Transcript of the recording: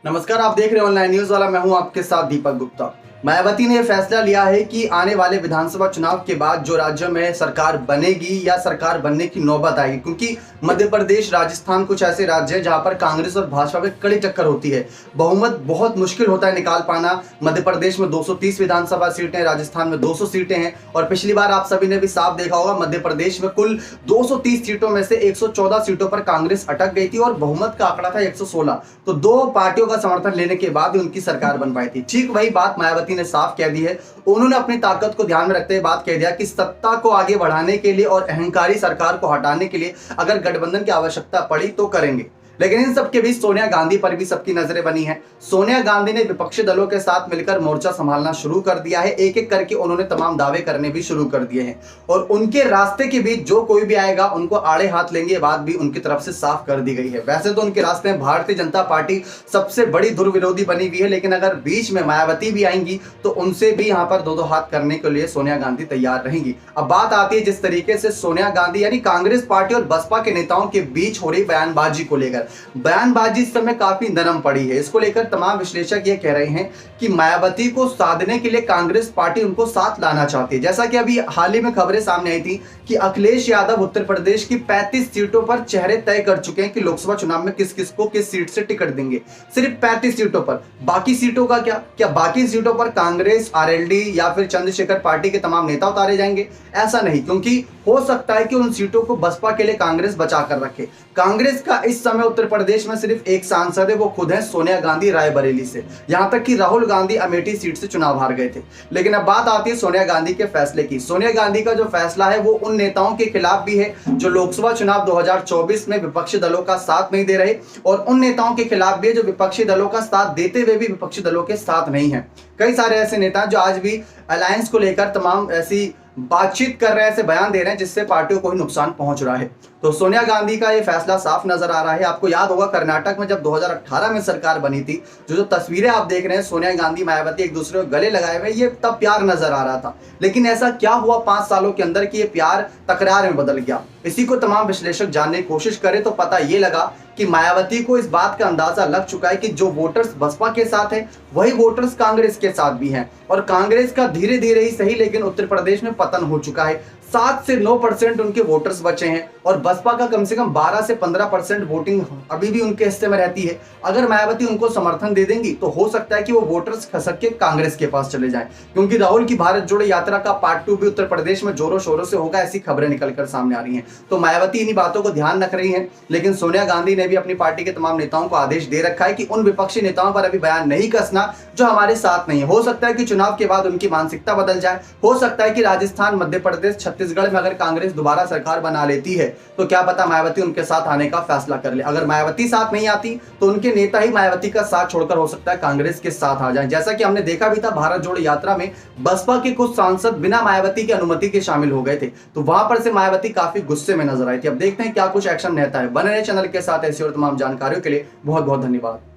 नमस्कार, आप देख रहे हैं ऑनलाइन न्यूज वाला। मैं हूं आपके साथ दीपक गुप्ता। मायावती ने फैसला लिया है कि आने वाले विधानसभा चुनाव के बाद जो राज्य में सरकार बनेगी या सरकार बनने की नौबत आएगी, क्योंकि मध्य प्रदेश, राजस्थान कुछ ऐसे राज्य हैं जहां पर कांग्रेस और भाजपा में कड़ी टक्कर होती है। बहुमत बहुत मुश्किल होता है निकाल पाना। मध्य प्रदेश में 230 विधानसभा सीटें, राजस्थान में 200 सीटें हैं और पिछली बार आप सभी ने भी साफ देखा होगा, मध्य प्रदेश में कुल 230 सीटों में से 114 सीटों पर कांग्रेस अटक गई थी और बहुमत का आंकड़ा था 116। तो दो पार्टियों का समर्थन लेने के बाद ही उनकी सरकार बन पाई थी। ठीक वही बात मायावती ने साफ कह दी है। उन्होंने अपनी ताकत को ध्यान में रखते हुए बात कह दिया कि सत्ता को आगे बढ़ाने के लिए और अहंकारी सरकार को हटाने के लिए अगर गठबंधन की आवश्यकता पड़ी तो करेंगे। लेकिन इन सबके बीच सोनिया गांधी पर भी सबकी नजरें बनी हैं। सोनिया गांधी ने विपक्षी दलों के साथ मिलकर मोर्चा संभालना शुरू कर दिया है। एक एक करके उन्होंने तमाम दावे करने भी शुरू कर दिए हैं और उनके रास्ते के बीच जो कोई भी आएगा उनको आड़े हाथ लेंगे, ये बात भी उनकी तरफ से साफ कर दी गई है। वैसे तो उनके रास्ते में भारतीय जनता पार्टी सबसे बड़ी दुर्विरोधी बनी हुई है, लेकिन अगर बीच में मायावती भी आएंगी तो उनसे भी यहाँ पर दो दो हाथ करने के लिए सोनिया गांधी तैयार रहेंगी। अब बात आती है जिस तरीके से सोनिया गांधी यानी कांग्रेस पार्टी और बसपा के नेताओं के बीच हो रही बयानबाजी को लेकर, बयानबाजी इस समय काफी नरम पड़ी है। इसको लेकर तमाम विश्लेषक ये कह रहे हैं कि मायावती को साधने के लिए कांग्रेस पार्टी उनको साथ लाना चाहती है। जैसा कि अभी हाल ही में खबरें सामने आई थी कि अखिलेश यादव उत्तर प्रदेश की 35 सीटों पर चेहरे तय कर चुके हैं कि लोकसभा चुनाव में किस किस को किस सीट से टिकट देंगे। सिर्फ 35 सीटों पर, बाकी सीटों का क्या बाकी सीटों पर कांग्रेस, आरएलडी या फिर चंद्रशेखर पार्टी के तमाम नेता उतारे जाएंगे? ऐसा नहीं, क्योंकि हो सकता है कि उन सीटों को बसपा के लिए कांग्रेस बचा कर रखे। कांग्रेस का इस समय उत्तर प्रदेश में सिर्फ एक सांसद है, वो खुद है सोनिया गांधी रायबरेली से। यहां तक कि राहुल गांधी अमेठी सीट से चुनाव हार गए थे। लेकिन अब बात आती है सोनिया गांधी के फैसले की। सोनिया गांधी का जो फैसला है वो उन नेताओं के खिलाफ भी है जो लोकसभा चुनाव 2024 में विपक्षी दलों का साथ नहीं दे रहे और उन नेताओं के खिलाफ भी है जो विपक्षी दलों का साथ देते हुए भी विपक्षी दलों के साथ नहीं है। कई सारे ऐसे नेता जो आज भी अलायंस को लेकर तमाम ऐसी बातचीत कर रहे हैं, ऐसे बयान दे रहे हैं जिससे पार्टियों को ही नुकसान पहुंच रहा है। तो सोनिया गांधी का ये फैसला साफ नजर आ रहा है। आपको याद होगा कर्नाटक में जब 2018 में सरकार बनी थी, जो तस्वीरें आप देख रहे हैं सोनिया गांधी, मायावती एक दूसरे को गले लगाए हुए, ये तब प्यार नजर आ रहा था। लेकिन ऐसा क्या हुआ 5 सालों के अंदर कि ये प्यार तकरार में बदल गया? इसी को तमाम विश्लेषक जानने की कोशिश करें तो पता ये लगा कि मायावती को इस बात का अंदाजा लग चुका है कि जो वोटर्स बसपा के साथ हैं वही वोटर्स कांग्रेस के साथ भी हैं और कांग्रेस का धीरे धीरे ही सही लेकिन उत्तर प्रदेश में पतन हो चुका है। 7 से 9% उनके वोटर्स बचे हैं और बसपा का कम से कम 12 से 15% वोटिंग अभी भी उनके हिस्से में रहती है। अगर मायावती उनको समर्थन दे देंगी तो हो सकता है कि वो वोटर्स खसक के कांग्रेस के पास चले जाएं, क्योंकि राहुल की भारत जोड़ो यात्रा का पार्ट 2 भी उत्तर प्रदेश में जोरों शोरों से होगा, ऐसी खबरें निकलकर सामने आ रही हैं। तो मायावती इन्हीं बातों को ध्यान रख रही हैं, लेकिन सोनिया गांधी ने भी अपनी पार्टी के तमाम नेताओं को आदेश दे रखा है कि उन विपक्षी नेताओं पर अभी बयान नहीं कसना जो हमारे साथ नहीं है। हो सकता है कि चुनाव के बाद उनकी मानसिकता बदल जाए। हो सकता है कि राजस्थान, मध्य प्रदेश, छत्तीसगढ़ में अगर कांग्रेस दोबारा सरकार बना लेती है तो क्या पता मायावती उनके साथ आने का फैसला कर ले। अगर मायावती साथ नहीं आती तो उनके नेता ही मायावती का साथ छोड़कर हो सकता है कांग्रेस के साथ आ जाएं। जैसा कि हमने देखा भी था, भारत जोड़ो यात्रा में बसपा के कुछ सांसद बिना मायावती की अनुमति के शामिल हो गए थे, तो वहां पर से मायावती काफी गुस्से में नजर आई थी। अब देखते हैं क्या कुछ एक्शन रहता है। बने रहे चैनल के साथ ऐसी और तमाम जानकारियों के लिए बहुत बहुत धन्यवाद।